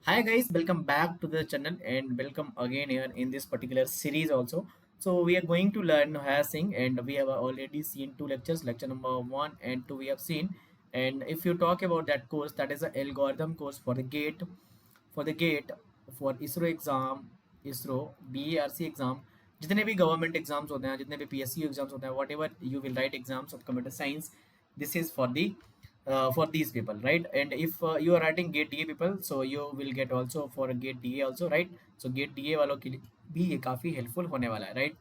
Hi guys, welcome back to the channel and welcome again here in this particular series also. So we are going to learn hashing and we have already seen two lectures, lecture number 1 and 2 we have seen. And if you talk about that course, that is an algorithm course for the gate for ISRO exam, ISRO BERC exam, जितने भी government exams होते हैं, जितने भी PSU exams होते हैं, what ever you will write exams of computer science, this is for these people, right? And if you are writing gate DA people, so you will get also for gate DA also, right? So gate DA वालों के लिए भी ये काफी helpful होने वाला है, right?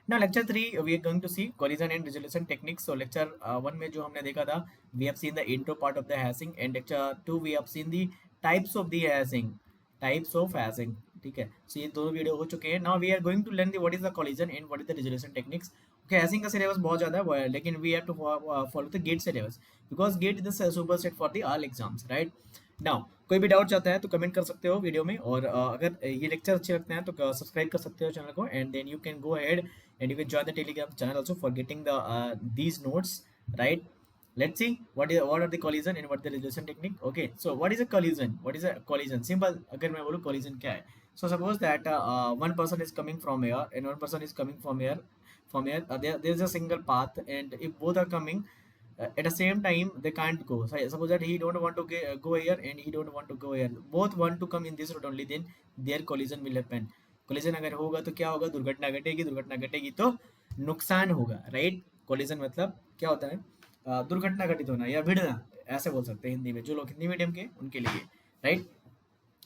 Now lecture 3 we are going to see collision and resolution techniques. So lecture 1 में जो हमने देखा था, we have seen the intro part of the hashing, and lecture 2 we have seen the types of the hashing, ठीक है? So ये दोनों video हो चुके हैं. Now we are going to learn the what is the collision and what is the resolution techniques. Okay, hashing का syllabus बहुत ज़्यादा है, लेकिन we have to follow the gate syllabus because gate is the superset for the all exams, right? Now कोई भी doubt चाहता है तो कमेंट कर सकते हो वीडियो में, और अगर ये लेक्चर अच्छे लगते हैं तो सब्सक्राइब कर सकते हो चैनल को, and then you can go ahead and you can join the telegram channel also for getting these notes, right? Let's see what are the collision and what the resolution technique. Okay, so what is a collision? Simple. अगर मैं बोलूँ collision क्या है, so suppose that one person is coming from here and one person is coming from here. There is a single path, and if both are coming at the same time they can't go. So suppose that he don't want to go here and he don't want to go here, both want to come in this road only, then their collision will happen. Collision अगर होगा तो क्या होगा? दुर्घटना घटेगी तो नुकसान होगा, राइट? कोलिजन मतलब क्या होता है? दुर्घटना घटित होना या भिड़ना, ऐसे बोल सकते हैं हिंदी में, जो लोग हिंदी मीडियम के उनके लिए, right?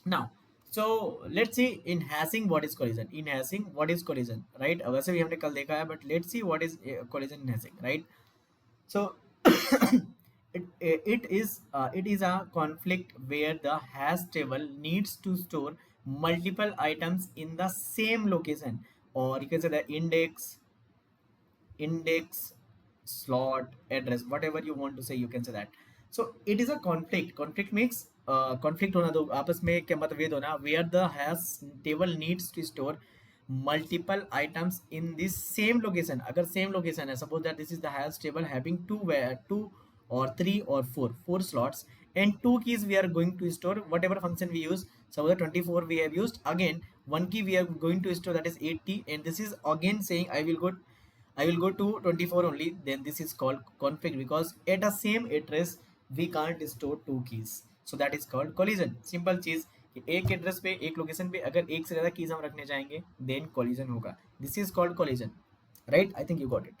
Now so let's see in hashing what is collision. In hashing what is collision, right? वैसे भी हमने कल देखा है, but let's see what is collision in hashing, right? So it is a conflict where the hash table needs to store multiple items in the same location, or you can say the index slot address, whatever you want to say, you can say that. So it is a conflict means conflict होना, तो आपस में क्या मतभेद होना, where the hash table needs to store multiple items in this same location. अगर same location है, suppose that this is the hash table having two or three or four slots, and two keys we are going to store whatever function we use. Suppose 24 we have used, again one key we are going to store, that is 80, and this is again saying I will go to 24 only, then this is called conflict because at the same address we can't store two keys. So that is called collision. Simple चीज कि एक address पे, एक location पे अगर एक से ज्यादा कीज हम रखने जाएंगे, देन collision होगा. This is called collision, right? I think you got it.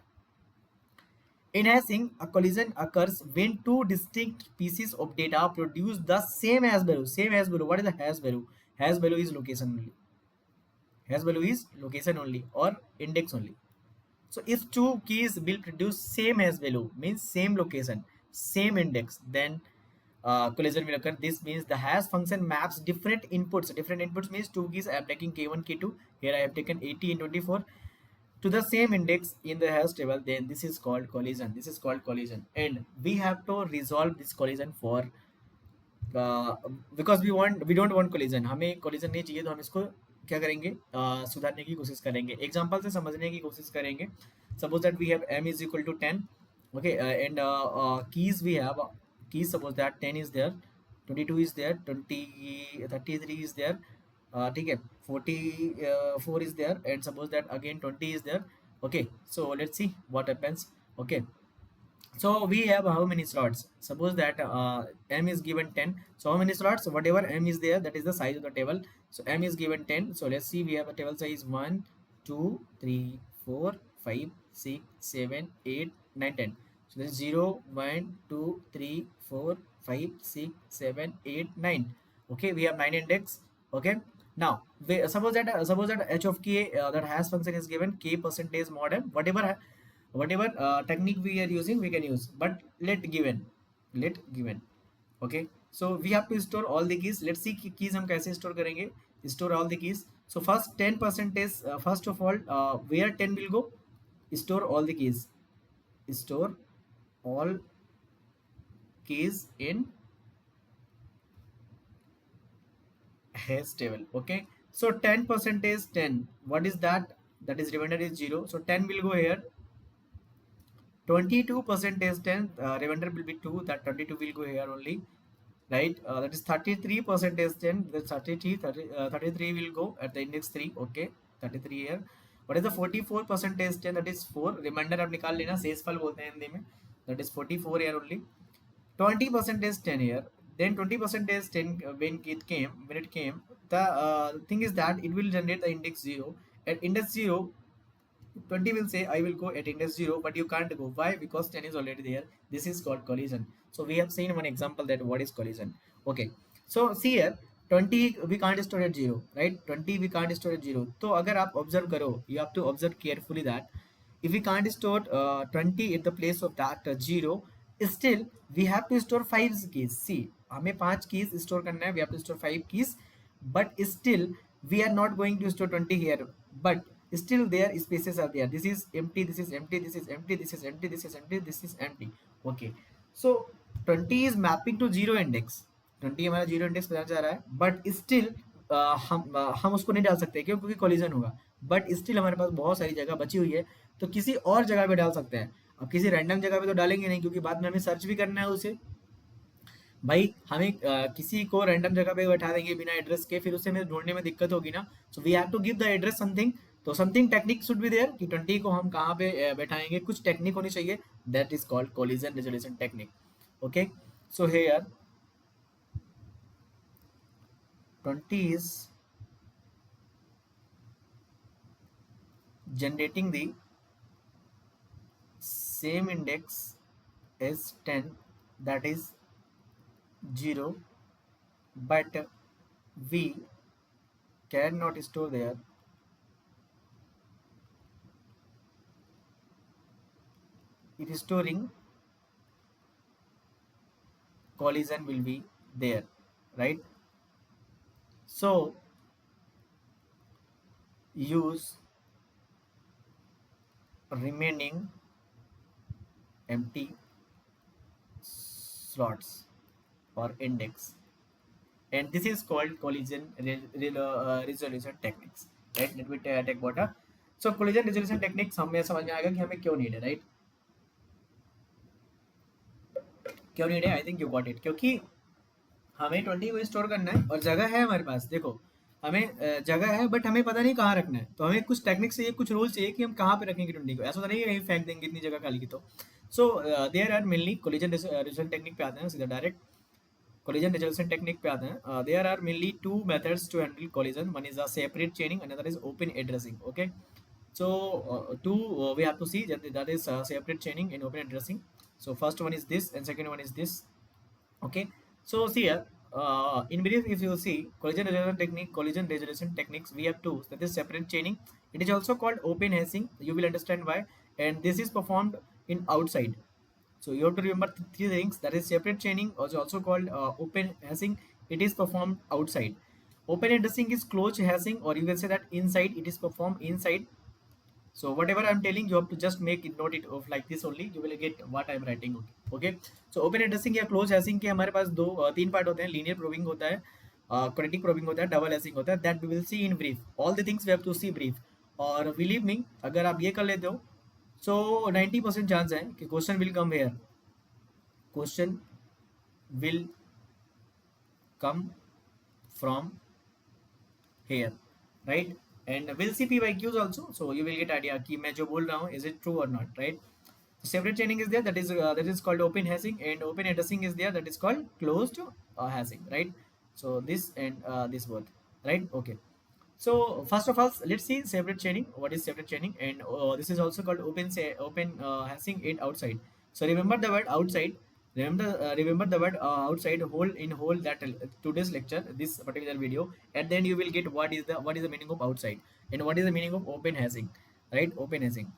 In hashing, a collision occurs when two distinct pieces of data produce the same hash value. Same hash value. What is the hash value? Hash value is location only. Hash value is location only or index only. So if two keys will produce same hash value, means same location, same index, then collision will occur. This means the hash function maps different inputs. Different inputs means two keys. I am taking K1, K2. Here I have taken 80 and 24 to the same index in the hash table. Then this is called collision. This is called collision, and we have to resolve this collision for because we don't want collision. हमें collision नहीं चाहिए, तो हम इसको क्या करेंगे? सुधारने की कोशिश करेंगे, एग्जांपल से समझने की कोशिश करेंगे. Suppose that we have m is equal to 10. Okay, and keys we have keys. Suppose that 10 is there, 22 is there, 33 is there, ठीक है, 44 is there, and suppose that again 20 is there. Okay, so let's see what happens. Okay, so we have how many slots? Suppose that m is given 10. So how many slots? Whatever m is there, that is the size of the table. So m is given 10. So let's see, we have a table size 1 2 3 4 5 6 7 8 9 10. So this is 0 1 2 3 4 5 6 7 8 9. Okay, we have 9 index. Okay, now suppose that h of k, that hash function is given k percentage mod m, whatever technique we are using we can use, but let given. Okay, so we have to store all the keys. Let's see keys हम कैसे store करेंगे. Store all the keys. So first 10% is first of all, where 10 will go? Store all the keys. Store all keys in hash table. Okay, so 10% is 10. What is that? That is remainder is 0. So 10 will go here. 22% is 10, remainder will be 2, that 22 will go here only. right? That is 33 percentage 10, the 33 will go at the index 3, okay, 33 here. What is the 44 percentage 10? That is 4. Remainder आप निकाल लेना, शेषफल बोलते हैं हिंदी में. That is 44 here only. 20 percentage 10 here. Then 20 percentage 10 when it came, the thing is that it will generate the index 0. At index 0, 20 will say I will go at index 0, but you can't go. Why? Because 10 is already there. This is called collision. So we have seen one example that what is collision. Okay, so see here, 20 we can't store at 0, right? 20 we can't store at 0. So अगर आप observe करो, you have to observe carefully that if we can't store 20 at the place of that 0, still we have to store 5 keys. See, हमें 5 keys store करना है, we have to store 5 keys, but still we are not going to store 20 here, but still there spaces are there. This is empty, this is empty, this is empty, this is empty, this is empty, this is empty. Okay, so 20 is mapping to 0 index. 20 हमारा 0 index पे जा रहा है, but still हम उसको नहीं डाल सकते, क्यों? क्योंकि कोलिजन होगा. बट स्टिल हमारे पास बहुत सारी जगह बची हुई है, तो किसी और जगह पे डाल सकते हैं. अब किसी रैंडम जगह पे तो डालेंगे नहीं, क्योंकि बाद में हमें सर्च भी करना है उसे. भाई हमें किसी को रैंडम जगह पे बैठा देंगे बिना एड्रेस के, फिर उसे हमें ढूंढने में दिक्कत होगी ना. So we have to give the address something. तो something technique should be there कि 20 को हम कहाँ पे बैठाएंगे, कुछ टेक्निक होनी चाहिए. That is called collision resolution technique. Okay, so here 20 is generating the same index as 10, that is 0, but we cannot store there. It is storing collision will be there, right? So use remaining empty slots or index, and this is called collision resolution techniques, right? Let me take water. So collision resolution techniques हमें समझ में आएगा कि हमें क्यों need है, right? क्यों need है? I think you got it. क्योंकि हमें 20 को स्टोर करना है और जगह है हमारे पास. देखो, हमें जगह है, बट हमें पता नहीं कहाँ रखना है. तो हमें कुछ टेक्निक चाहिए, कुछ रूल चाहिए कि हम कहाँ पे रखेंगे 20 को. ऐसा तो नहीं है कहीं फेंक देंगे इतनी जगह खाली की. तो so there are mainly collision resolution technique पे आते हैं सीधा डायरेक्ट. कोलिजन रेजोल्यूशन टेक्निक पे आते हैं. There are mainly two methods to handle collision. One is a separate chaining, another is open addressing. Okay, so two we have to see that is separate chaining and open addressing. So first one is this and second one is this. Okay, so see here, in brief, if you see collision resolution techniques, we have two. That is separate chaining. It is also called open hashing. You will understand why. And this is performed in outside. So you have to remember three things. That is separate chaining, also called open hashing. It is performed outside. Open addressing is closed hashing, or you can say that inside. It is performed inside. So whatever I'm telling, you have to just make it, note it of like this only. You will get what I'm writing. Okay. So open addressing या close hashing के हमारे पास तीन part होते हैं. Linear probing होता है, critic probing होता है, डबल हैशिंग होता है. That we will see in brief. All the things we have to see brief. और बिलीव मी, अगर आप ये कर लेते हो, सो 90% चांस है कि question will come here. Question will come from here, right? And we'll see PYQs also, so you will get idea कि मैं जो बोल रहा हूँ is it true or not, right? So separate chaining is there, that is called open hashing, and open addressing is there, that is called closed hashing, right? So this and this both, right? Okay, so first of all, let's see separate chaining. What is separate chaining? And this is also called open hashing it outside. So remember the word outside. Remember the word outside, whole that today's lecture, this particular video, and then you will get what is the meaning of outside and what is the meaning of open hashing, right? Open hashing.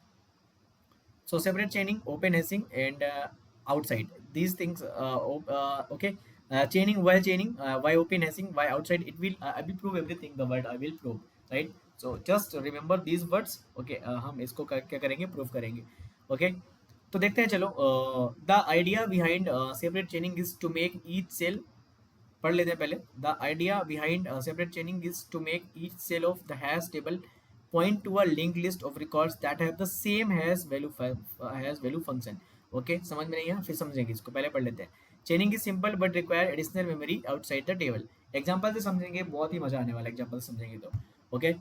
So separate chaining, open hashing, and outside. These things, okay. Chaining, why open hashing, why outside. It will I will prove everything. The word I will prove, right? So just remember these words. Okay, हम इसको क्या करेंगे, prove करेंगे. Okay. तो देखते हैं, चलो. The idea behind separate chaining is to make each cell. पढ़ लेते हैं पहले. The idea behind separate chaining is to make each cell of the hash table point to a link list of records that have the same hash value function. Okay, समझ में नहीं है, फिर समझेंगे इसको. पहले पढ़ लेते हैं. चेनिंग is simple but require additional memory outside the table. Example से समझेंगे, बहुत ही मजा आने वाला एग्जाम्पल समझेंगे तो। Okay,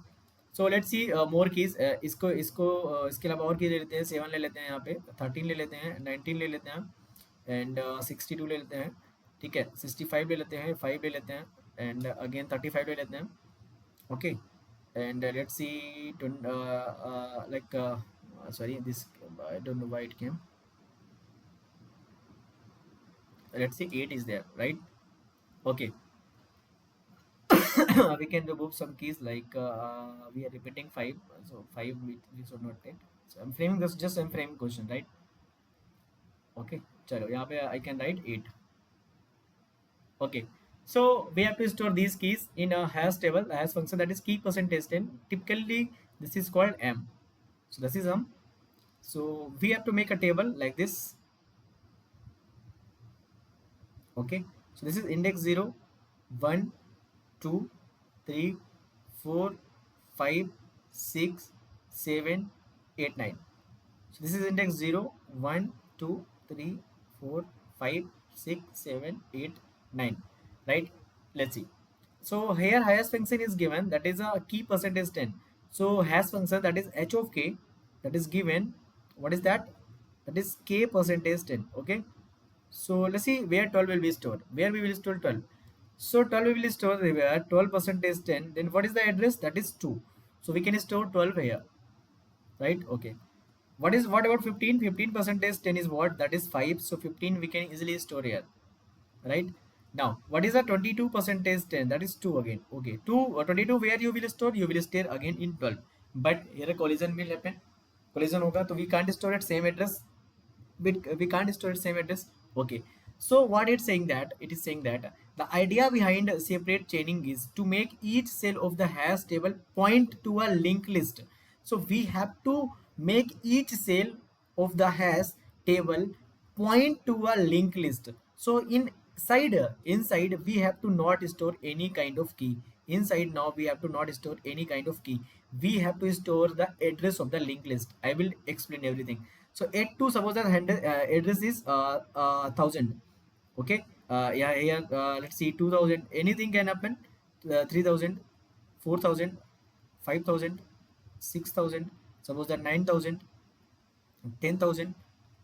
so let's see more keys. इसको इसको इसके अलावा और की ले लेते हैं, 7 ले लेते हैं, यहाँ पे 13 ले लेते हैं, 19 ले लेते हैं, एंड 62 ले लेते हैं, ठीक है, 65 ले लेते हैं, 5 ले लेते हैं, एंड अगेन 35 ले लेते हैं। Okay, and let's see like sorry, this I don't know why it came. Let's see 8 is there, right? Okay. We can remove some keys like we are repeating 5, so 5 we should not take. So I'm framing this, just I'm framing question, right? Okay, chalo यहाँ पे I can write 8. Okay, so we have to store these keys in a hash table, a hash function, that is key percentage 10. Typically this is called m. So this is m. So we have to make a table like this. Okay, so this is index 0, 1, 2, 3, 4, 5, 6, 7, 8, 9. So this is index 0, 1, 2, 3, 4, 5, 6, 7, 8, 9. Right? Let's see. So here hash function is given, that is a key percentage 10. So hash function, that is h of k, that is given. What is that? That is k percentage 10. Okay. So let's see where 12 will be stored. Where we will store 12. So 12 we will store where 12% is 10. Then what is the address? That is 2. So we can store 12 here. Right? Okay. What about 15? 15% is 10 is what? That is 5. So 15 we can easily store here. Right? Now, what is the 22% is 10? That is 2 again. Okay. 2 or 22 where you will store? You will store again in 12. But here a collision will happen. Collision hoga, so we can't store at same address, we can't store the same address. Okay, so what it's saying, that it is saying that the idea behind separate chaining is to make each cell of the hash table point to a linked list. So we have to make each cell of the hash table point to a linked list. So inside we have to not store any kind of key. Inside now we have to not store any kind of key. We have to store the address of the linked list. I will explain everything. So 8 to suppose that address is 1000. Okay, yeah, here let's see 2000, anything can happen. 3000, 4000, 5000, 6000, suppose that 9000, 10,000,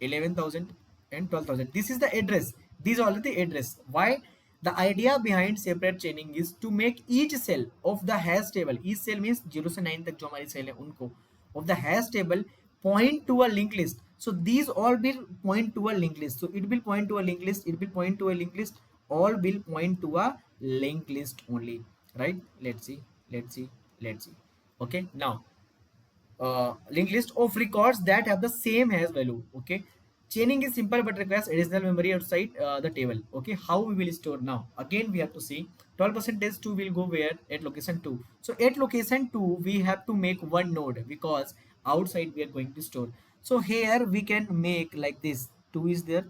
11,000, and 12,000. This is the address. These are all the address. Why? The idea behind separate chaining is to make each cell of the hash table. Each cell means 0 से 9 तक जो हमारी cell है उनको, of the hash table point to a linked list. So these all will point to a linked list. So it will point to a linked list. It will point to a linked list. All will point to a linked list only. Right? Let's see. Let's see. Let's see. Okay. Now linked list of records that have the same hash value. Okay, chaining is simple but requires additional memory outside the table. Okay, how we will store now? Again we have to see 12% is 2 will go where? At location 2. So at location 2 we have to make one node, because outside we are going to store. So here we can make like this. 2 is there,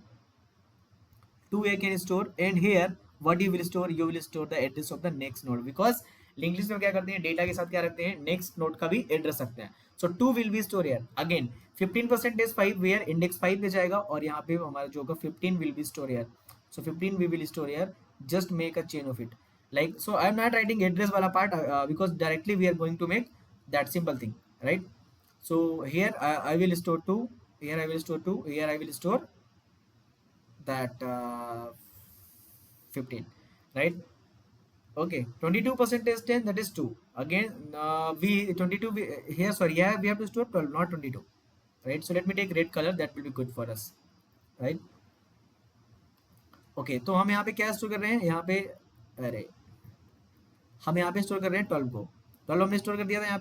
2 can store, and here what you will store? You will store the address of the next node, because link list में क्या करते हैं, data के साथ क्या रखते हैं, next node का भी एड्रेस रखते हैं. So 2 will be store here. Again 15% is 5 where index 5 पे जाएगा, और यहाँ पे हमारा जो होगा 15 will be store here. So 15 we will store here. Just make a chain of it like. So I am not writing address wala part because directly we are going to make that simple thing, right? So here I will store 2, here I will store 2, here I will store that 15, right? Okay, 22% is 10, that is 2. Again, we 22 here, sorry, yeah, we have to store 12, not 22, right? So let me take red color, that will be good for us, right? Okay, तो हम यहाँ पे क्या store कर रहे हैं, यहाँ पे अरे हम यहाँ पे स्टोर कर रहे हैं 12 को. 12 हमने स्टोर कर दिया था यहाँ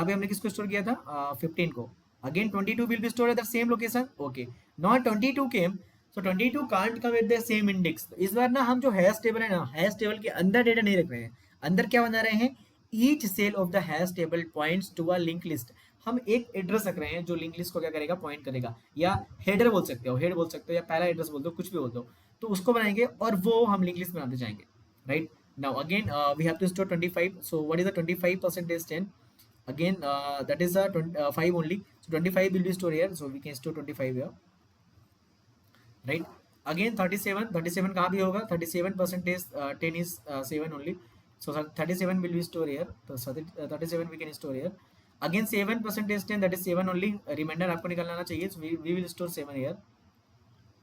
पे हमने किसको स्टोर किया था, 15 को. Again 22 will be store at the same location. Okay, not 22 came, so 22 can't come at the same index. तो इस बार ना हम जो हैश टेबल है ना, हैश टेबल के अंदर डेटा नहीं रख रहे हैं. अंदर क्या बना रहे हैं, each cell of the hash table points to a link list. हम एक एड्रेस रख रहे हैं जो लिंक लिस्ट को क्या करेगा, पॉइंट करेगा. या हेडर बोल सकते हो, हेड बोल सकते हो, या पहला एड्रेस बोल दो, कुछ भी बोल दो. तो उसको बनाएंगे और वो हम लिंक लिस्ट बनाते जाएंगे, right? Now again we have to store 25. So what is the 25% is 10? Again that is 5 only. So 25 will be stored here. So we can store 25 here, right? Again 37 कहाँ भी होगा, 37 percentage 10 is 7 only, so 37 will be stored here, तो 37 we can store here. Again 7 percentage 10, that is 7 only, remainder आपको निकालना चाहिए, so we will store 7 here.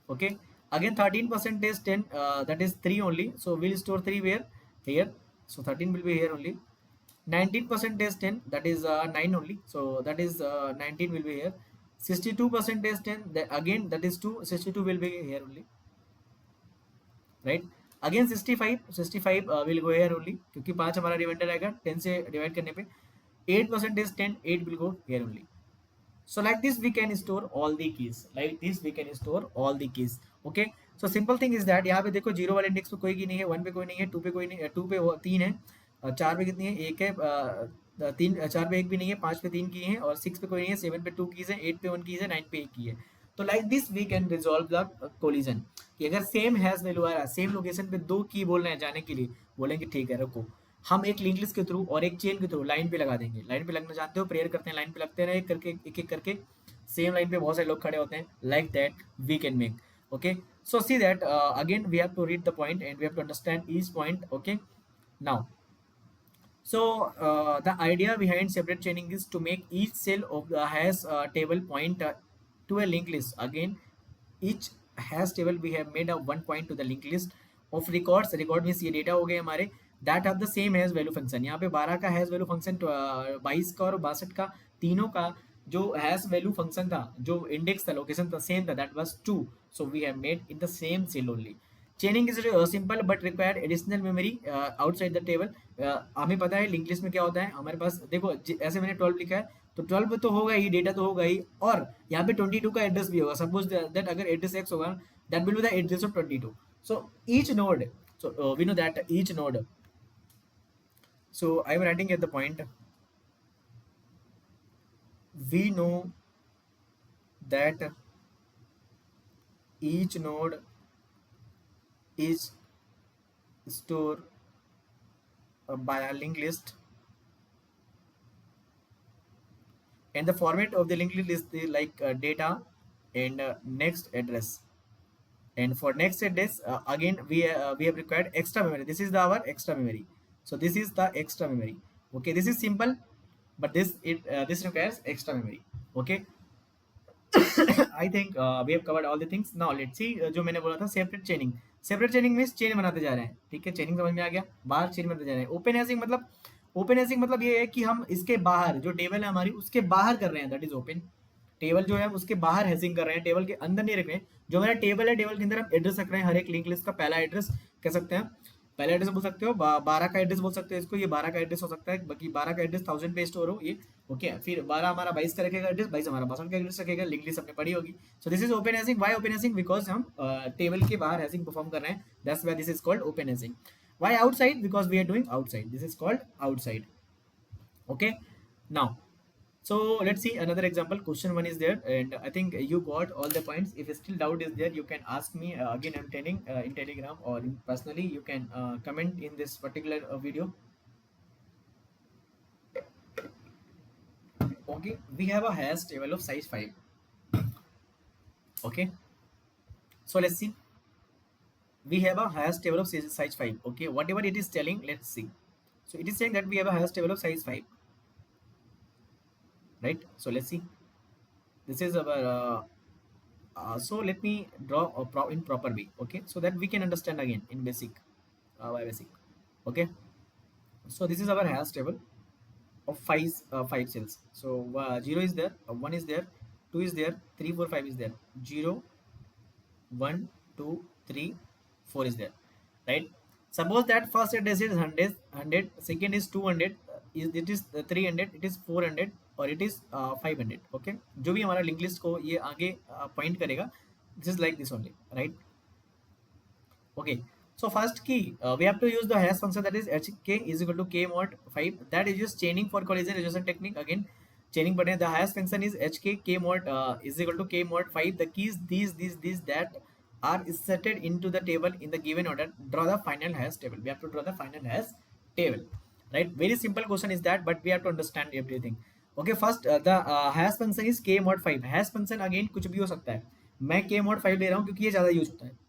Okay, again 13 percentage 10, that is 3 only, so we'll store 3 where, here, so 13 will be here only. 19 percentage 10, that is 9 only, so that is 19 will be here. 62 percentage 10, that again that is 2, 62 will be here only, right. Again 65 will go here only, क्योंकि 5 हमारा reminder आएगा 10 से divide करने पे. 8 percentage 10, 8 will go here only. So like this we can store all the keys, like this we can store all the keys. Okay, so simple thing is that यहाँ पे देखो zero वाले index पे कोई की नहीं है, 1 पे कोई नहीं है, 2 पे कोई नहीं है, 2 पे 3 है, 4 पे कितनी है, 1 है, 4 पे 1 भी नहीं है, 5 पे 3 की है, और 6 पे कोई नहीं है, 7 पे 2 कीज है, 8 पे 1 कीज है, 9 पे 1 की है. तो like this we can resolve the collision, कि अगर सेम हैश वैल्यू आ रहा है, सेम लोकेशन पे 2 की बोल रहे हैं जाने के लिए, बोलेंगे ठीक है रुको, हम एक लिंक लिस्ट के थ्रू और एक चेन के थ्रू लाइन पे लगा देंगे. लाइन पे लगना जानते हो, प्रेयर करते हैं, लाइन पे लगते रहे करके, एक एक करके, सेम लाइन पे बहुत सारे लोग खड़े होते हैं, like that we can make. Okay, so see that again we have to read the point and we have to understand each point. Okay, now so the idea behind separate chaining is to make each cell of the hash table point to a linked list. Again, each hash table we have made a one point to the linked list of records. Record means ये data हो गए हमारे, that have the same hash value function. यहाँ पे 12 का hash value function, 22 का और 62 का, तीनों का जो hash value function था, जो index था, location था, same था, that was 2. So we have made in the same cell only. चेनिंग is simple but require additional memory outside the table. हमें पता है लिंक लिस्ट में क्या होता है हमारे पास, देखो ऐसे मैंने 12 लिखा है, तो 12 तो होगा ही, डेटा तो होगा ही, और यहाँ पे 22 का एड्रेस भी होगा. सपोज दैट अगर एड्रेस एक्स होगा, that will be the address of 22. So each node, so we know that each node, so I am writing at the point, we know that each node is stored by a linked list, and the format of the linked list is like data and next address. And for next address, again we have required extra memory. This is our extra memory, so this is the extra memory. Okay, this is simple, but this requires extra memory. Okay, I think we have covered all the things. Now let's see, जो मैंने बोला था separate चेनिंग. Separate चेनिंग means chain बनाते जा रहे हैं, ठीक है, चेनिंग समझ में आ गया, बाहर चेन बनाते जा रहे हैं. ओपन हैशिंग मतलब ये है कि हम इसके बाहर जो टेबल है हमारी उसके बाहर कर रहे हैं, दैट इज ओपन. टेबल जो है उसके बाहर हैशिंग कर रहे हैं, टेबल के अंदर नहीं रख रहे हैं. जो हमारा टेबल है, टेबल के अंदर हम एड्रेस रख रहे हैं, हर एक लिंक लिस्ट का पहला एड्रेस कह सकते हैं, पहला एड्रेस बोल सकते हो, 12 का एड्रेस बोल सकते हो इसको, ये 12 का एड्रेस हो सकता है, बाकी 12 का एड्रेस 1000 पे स्टोर हो ये. ओके, फिर 12 हमारा 22 का रखेगा एड्रेस, 22 हमारा 62 का एड्रेस रखेगा, लिंक लिस्ट हमने पढ़ी होगी. So this is open hashing. Why open hashing? Because हम टेबल के बाहर हैशिंग परफॉर्म कर रहे हैं, that's why this is called open hashing. Why outside? Because we are doing outside, this is called outside. Okay, now so let's see another example. Question 1 is there, and I think you got all the points. If still doubt is there, you can ask me again. I'm telling in Telegram or personally, you can comment in this particular video. Okay, we have a hash table of size 5. Okay, so let's see, we have a hash table of size 5. Okay, whatever it is telling, let's see. So it is saying that we have a hash table of size 5, right? So let's see, this is our so let me draw in proper way, okay, so that we can understand again in basic, by basic. Okay, so this is our hash table of 5 cells. So 0 is there, 1 is there, 2 is there, 3 4 5 is there, 0 1 2 3 4 is there, right? Suppose that first address is 100, second is 200, it is 300, it is 400 और it is 500. Okay, जो भी हमारा link list को ये आगे point करेगा, this is like this only, right? Okay, so first key we have to use the hash function, that is hk is equal to k mod 5, that is just chaining for collision resolution technique. Again chaining button, the hash function is hk k mod is equal to k mod 5. The keys these that are inserted into the table in the given order. Draw the final hash table. We have to draw the final hash table, right? Very simple question is that, but we have to understand everything. Okay, first the hash function is k mod 5. hash function again कुछ भी हो सकता है, मैं k mod 5 ले रहा हूँ क्योंकि ये ज़्यादा यूज होता है.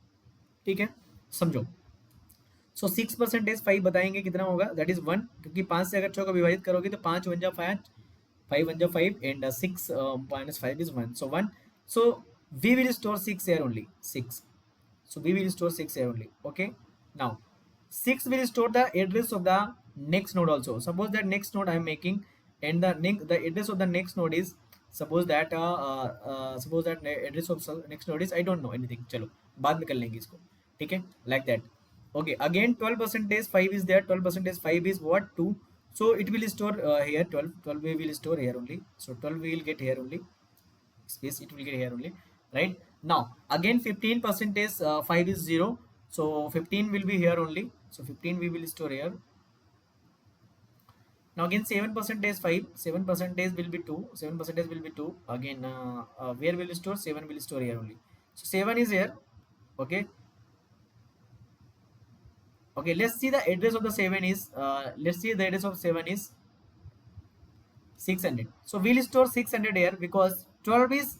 ठीक है, समझो। सो 6%, 5 बताएंगे कितना होगा, दैट इज 1, क्योंकि 5 से अगर 6 को विभाजित करोगे तो 5 वन जा 5, 5 वन जा 5 and 6 minus 5 is 1, so 1. So we will store 6 here only, 6. So we will store 6 here only. Okay, now 6 will store the address of the next node also. Suppose that next node I am making, and the address of the next node is, suppose that address of next node is, I don't know anything, चलो बाद में कर लेंगे इसको, ठीक है, like that. Okay, again 12% 5 is there, 12% 5 is what, 2. So it will store here 12 we will store here only, so 12 we will get here only, space it will get here only, right? Now again 15% 5 is 0, so 15 will be here only, so 15 we will store here. Now again 7% 5, 7% will be 2, 7% will be 2, again where will store, 7 will store here only, so 7 is here. Okay, okay, let's see the address of the 7 is, let's see the address of 7 is 600. So we'll store 600 here because 12 is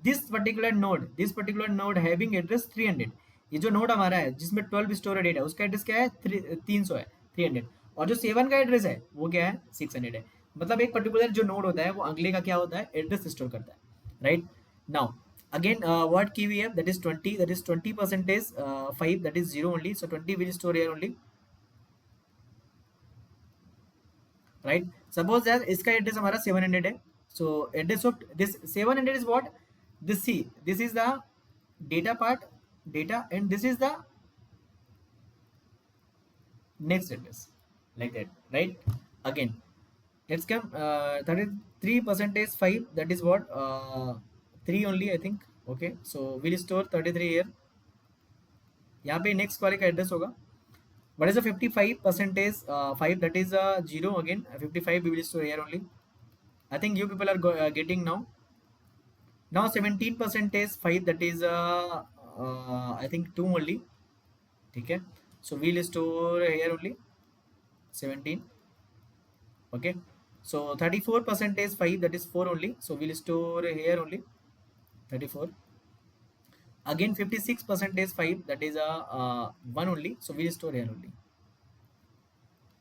this particular node having address 300. ये जो node हमारा है जिसमें 12 storage data है उसका address क्या है, 300 है, 300. और जो 7 का एड्रेस है वो क्या है, 600 है. मतलब एक पर्टिकुलर जो नोड होता है वो अगले का क्या होता है, एड्रेस स्टोर करता है, right? Now again what key we have, that is 20, that is 20% 5, that is 0 only, so 20 will store here only, right? Suppose that इसका एड्रेस हमारा 700 है, so address of this 700 is what, this C, this is the data part, data, and this is the next address, like that, right? Again let's come 33% 5, that is what 3 only I think. Okay, so we'll store 33 here. यहाँ पे next वाले का address होगा. What is the 55% 5, that is 0 again, 55 we will store here only. I think you people are getting now. Now 17% 5, that is I think 2 only, ठीक है, so we'll store here only 17. Okay, so 34% 5, that is 4 only, so we'll store here only 34. Again 56% 5, that is 1 only, so we'll store here only.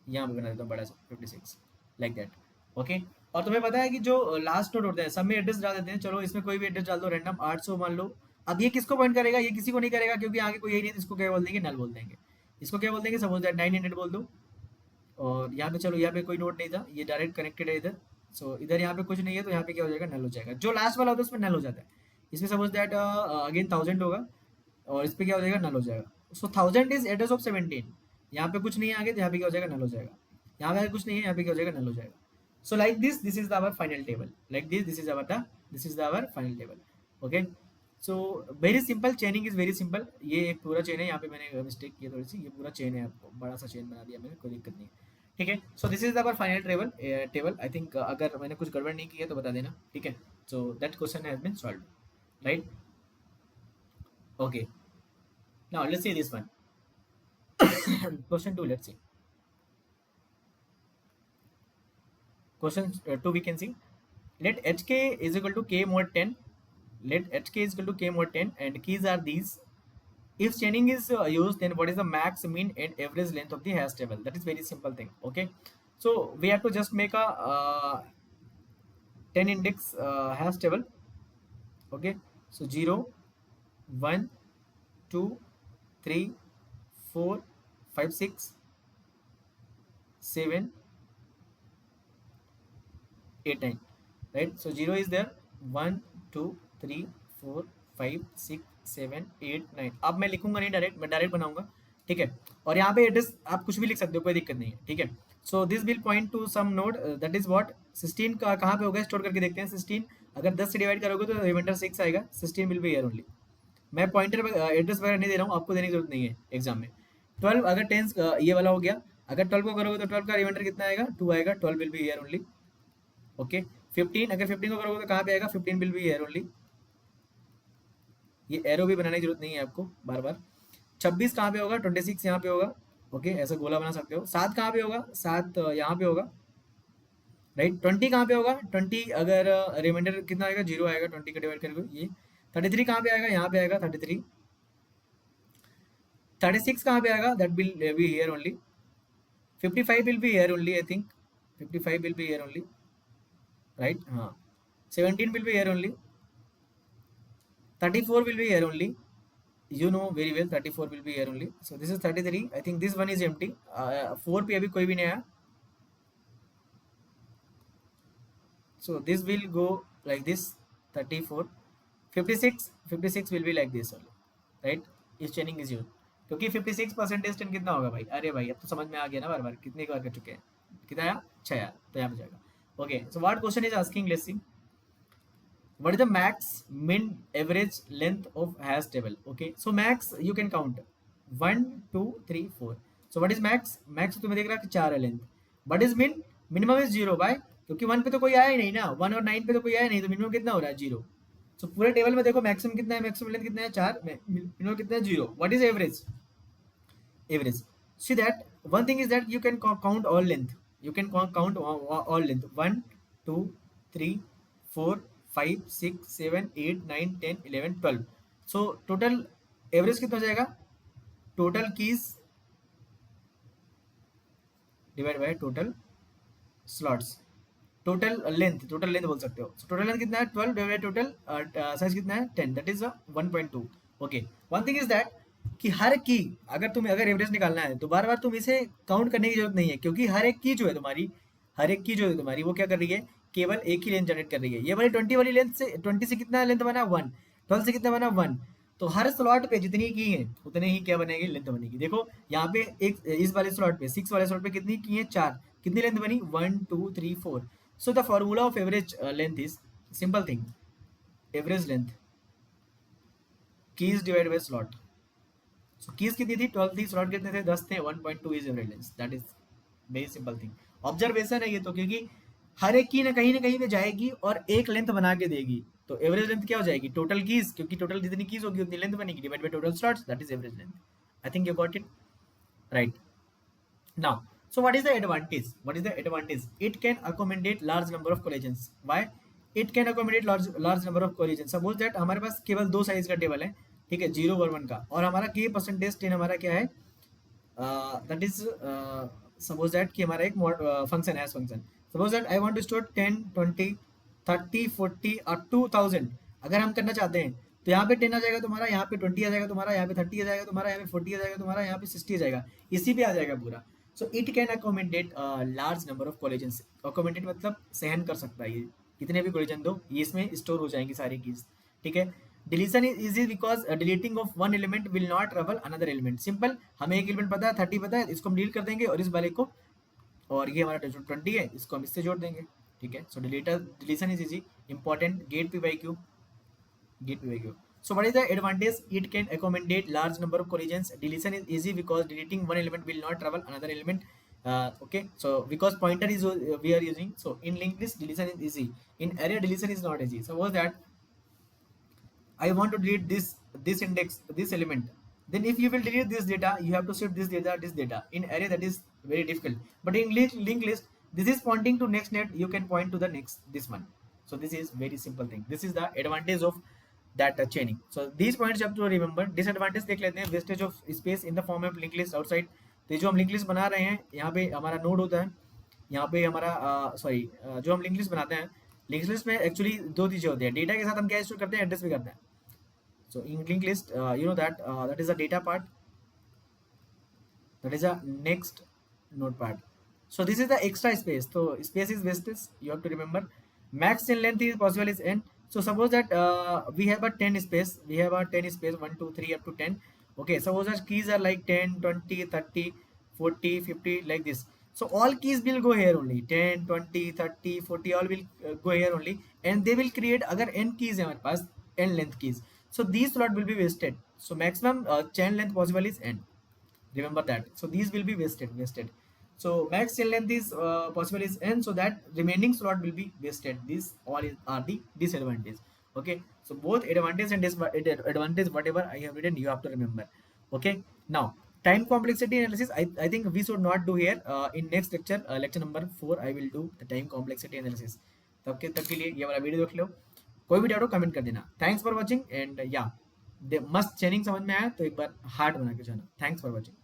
यहाँ पे बना देता हूँ बड़ा सा 56, like that. Okay, और तुम्हें पता है कि जो लास्ट नोड होते हैं सब में एड्रेस डाल देते हैं. चलो इसमें कोई भी एड्रेस डाल दो रैंडम 800 मान लो. अब ये किसको पॉइंट करेगा, ये किसी को नहीं करेगा क्योंकि आगे कोई यही नहीं. इसको क्या बोल देंगे, नल बोल देंगे. इसको क्या बोल देंगे, सपोज दैट 900 बोल दो. और यहाँ पे चलो यहाँ पे कोई नोड नहीं था, ये डायरेक्ट कनेक्टेड है इधर, सो इधर यहाँ पे कुछ नहीं है तो यहाँ पे क्या हो जाएगा, नल हो जाएगा. जो लास्ट वाला होता है उसमें नल हो जाता है. इसमें सपोज दैट अगेन 1000 होगा और इस पर क्या हो जाएगा, नल हो जाएगा. सो 1000 इज एड्रेस ऑफ 17. यहाँ पे कुछ नहीं है आगे तो यहाँ पे क्या हो जाएगा, नल हो जाएगा. यहाँ पे कुछ नहीं है, यहाँ पे क्या हो जाएगा, नल हो जाएगा. So like this is our final table, like this is our final table. Okay, so very simple, chaining is very simple. ये एक पूरा चेन है, यहाँ पे मैंने मिस्टेक की थोड़ी सी, ये पूरा चेन है, बड़ा सा चेन बना दिया मैंने, कोई दिक्कत नहीं है, ठीक है. So this is our final table. I think अगर मैंने कुछ गड़बड़ नहीं की है तो बता देना, ठीक है. So that question has been solved, right? Okay, now let's see this one. Question 2, let's see. Question 2 we can see. Let hk is equal to k mod 10. Let hk is equal to k mod 10 and keys are these. If chaining is used, then what is the max, mean and average length of the hash table? That is very simple thing. Okay, so we have to just make a 10 index hash table. Okay, so 0 1 2 3 4 5 6 7 8 9, right? So 0 is there, 1 2 3 4 5 6 7 8 9. अब मैं लिखूंगा नहीं direct, मैं direct बनाऊंगा, ठीक है. और यहाँ पे एड्रेस आप कुछ भी लिख सकते हो, कोई दिक्कत नहीं है, ठीक है. So this will point to some node, that is what 16 का कहाँ पे होगा, स्टोर करके देखते हैं. 16 अगर 10 से डिवाइड करोगे तो रिमाइंडर 6 आएगा, 16 विल बी हियर ओनली. मैं पॉइंटर एड्रेस वगैरह नहीं दे रहा हूँ, आपको देने की जरूरत नहीं है एग्जाम में. 12 अगर 10 ये वाला हो गया, अगर 12 को करोगे तो 12 का रिमाइंडर कितना आएगा, 2 आएगा, 12 will be here only. Okay, 15 अगर 15 को करोगे तो कहाँ पे आएगा, 15 विल बी हियर ओनली. ये एरो भी बनाने की जरूरत नहीं है आपको बार बार. 26 कहाँ पे होगा, 26 यहाँ पे होगा. ओके, ऐसा गोला बना सकते हो. 7 कहाँ पे होगा, 7 यहाँ पे होगा, राइट. 20 कहाँ पे होगा, 20 अगर रिमाइंडर कितना आएगा, 0 आएगा, 20 का डिवाइड करके ये. 33 कहाँ पे आएगा, यहाँ पे आएगा 33. 36 कहाँ पे आएगा? That will be here only. 55 will be here only, I think. 55 will be here only, right? हाँ. 17 will be here only. 34 will be here only. You know very well 34 will be here only. So this is 33. I think this one is empty. 4 पे अभी कोई भी नहीं आया. So this will go like this. 34, 56 will be like this only, right? इस चेनिंग is use, क्योंकि 56% ten कितना होगा भाई? अरे भाई अब तो समझ में आ गया ना, बार बार कितने बार कर चुके हैं. कितना आया? 6 आया, तो यहाँ पे जाएगा. Okay, so what question is asking, let's see. What is the max min average length of hash table? Okay, so max you can count 1 2 3 4. So what is max? Max तुम्हें देख रहा है कि 4 है length. What is min? Minimum is 0 भाई, क्योंकि 1 पे तो कोई आया ही नहीं ना, 1 और 9 पे तो कोई आया नहीं, तो मिनिमम कितना हो रहा है? 0. सो पूरे टेबल में देखो मैक्सिमम कितना है, मैक्सिमम लेंथ कितना है? 4, मिनिमम कितना है? 0. What is average? Average. See that one thing is that you can count all length. You can count all length. 1 2 3 4 5 6 7 8 9 10 11 12. So total average कितना हो जाएगा? Total keys divided by total slots. Total length बोल सकते हो. Total length कितना है? 12 divide total size कितना है? 10. That is 1.2. Okay, one thing is that कि हर की अगर एवरेज निकालना है तो बार बार तुम इसे काउंट करने की जरूरत नहीं है, क्योंकि हर एक की जो है तुम्हारी वो क्या कर रही है? केवल एक ही लेंथ जनरेट कर रही है. ये वाली 20 वाली लेंथ से 20 से कितना लेंथ बना? 1. 12 से कितना बना? 1. तो हर स्लॉट पे जितनी की है उतने ही क्या बनेगी? लेंथ बनेगी. देखो यहाँ पे एक इस वाले स्लॉट पे 6 वाले स्लॉट पे कितनी की है? 4. कितनी लेंथ बनी? 1 2 3 4. So the formula of average length is simple thing. Average length keys divided by slot. So keys कितनी थी? 12 थी. slot कितने थे? 10 थे. 1.2 is average length. That is very simple thing. Observation है ये तो, क्योंकि हर एक की ना कहीं पे जाएगी और एक लेंथ बना के देगी. तो एवरेज लेंथ क्या हो जाएगी? टोटल कीज, क्योंकि टोटल जितनी कीज होगी उतनी लेंथ बनेगी, divide by total slots. That is average length. I think you got it right now. So what is the advantage? It can accommodate large number of collisions. Why? It can accommodate large number of collisions. Suppose that हमारे पास केवल 2 size का table है, ठीक है, 0 और 1 का, और हमारा k परसेंटेज 10 हमारा क्या है? दैट इज सपोज दैट कि हमारा एक फंक्शन है, function. Suppose that I want to store 10 20 30 40 up to 1000. अगर हम करना चाहते हैं तो यहाँ पे 10 आ जाएगा तुम्हारा, यहाँ पे 20 आ जाएगा तुम्हारा, यहाँ पे 30 आ जाएगा तुम्हारा, यहाँ पे 40 आ जाएगा तुम्हारा, यहाँ पे 60 आ जाएगा, इसी पे आ जाएगा पूरा. So it can accommodate large number of collisions. Accommodate मतलब सहन कर सकता है, ये कितने भी कोलिजन दो ये इसमें स्टोर हो जाएंगी सारी कीज, ठीक है. Deletion is easy because deleting of one element will not trouble another element. Simple, हमें एक एलिमेंट पता है 30 पता है, इसको हम डिलीट कर देंगे और इस वाले को, और ये हमारा 20 है, इसको हम इससे जोड़ देंगे, ठीक है. So deletion is easy. Important GATE P Y Q. So what is the advantage? It can accommodate large number of collisions. Deletion is easy because deleting one element will not trouble another element. Okay, so because pointer is we are using, so in linked list deletion is easy. In array deletion is not easy. Suppose that I want to delete this index, this element. Then if you will delete this data, you have to shift this data. In array that is very difficult. But in linked list, this is pointing to next net. You can point to the next this one. So this is very simple thing. This is the advantage of that chaining. So these points you have to remember. Disadvantage देख लेते हैं. Wastage of space in the form of linked list outside. तो जो हम link list बना रहे हैं, यहाँ पे हमारा नोड होता है, यहाँ पे हमारा जो हम लिंक लिस्ट बनाते हैं, लिंक लिस्ट में एक्चुअली दो चीजें होती है. डेटा के साथ हम क्या स्टोर करते हैं? एड्रेस भी करते हैं. So in linked list, you know that that is the data part. That is the next node part. So this is the extra space. So space is wastage. You have to remember. Max in length is possible is n. So suppose that we have a 10 space. We have a 10 space 1 2 3 up to 10. Okay. Suppose that keys are like 10, 20, 30, 40, 50 like this. So all keys will go here only. 10, 20, 30, 40 all will go here only, and they will create अगर n keys है हमारे पास, n length keys. So these slot will be wasted. So maximum chain length possible is n. Remember that. So these will be wasted. So max chain length is possible is n. So that remaining slot will be wasted. These all are the disadvantage. Okay. So both advantage and disadvantage whatever I have written you have to remember. Okay. Now time complexity analysis I think we should not do here. In next lecture lecture number 4 I will do the time complexity analysis. तब के लिए ये वाला video देख लो. कोई भी doubt हो comment कर देना. थैंक्स फॉर वॉचिंग एंड या मस्त चेनिंग समझ में आया तो एक बार हार्ट बना के जाना। Thanks for watching.